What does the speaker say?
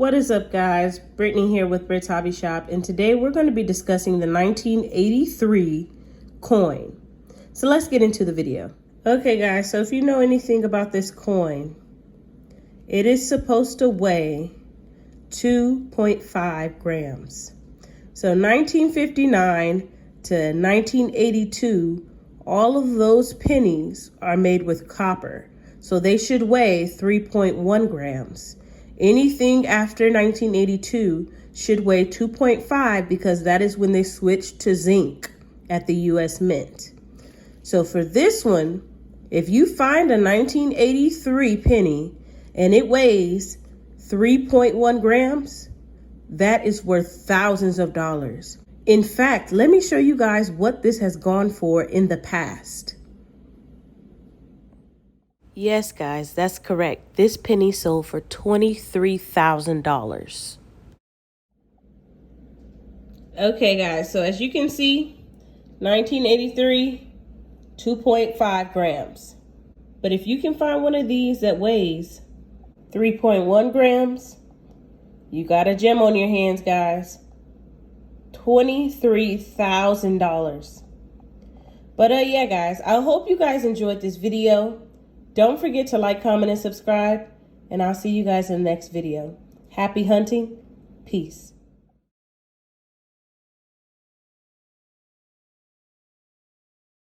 What is up, guys? Brittany here with Britt's Hobby Shop, and today we're going to be discussing the 1983 coin. So let's get into the video. Okay, guys, so if you know anything about this coin, it is supposed to weigh 2.5 grams. So 1959 to 1982, all of those pennies are made with copper. So they should weigh 3.1 grams. Anything after 1982 should weigh 2.5 because that is when they switched to zinc at the US Mint. So for this one, if you find a 1983 penny and it weighs 3.1 grams, that is worth thousands of dollars. In fact, let me show you guys what this has gone for in the past. Yes, guys, that's correct. This penny sold for $23,000. Okay, guys, so as you can see, 1983, 2.5 grams. But if you can find one of these that weighs 3.1 grams, you got a gem on your hands, guys. $23,000. But yeah, guys, I hope you guys enjoyed this video. Don't forget to like, comment, and subscribe, and I'll see you guys in the next video. Happy hunting. Peace.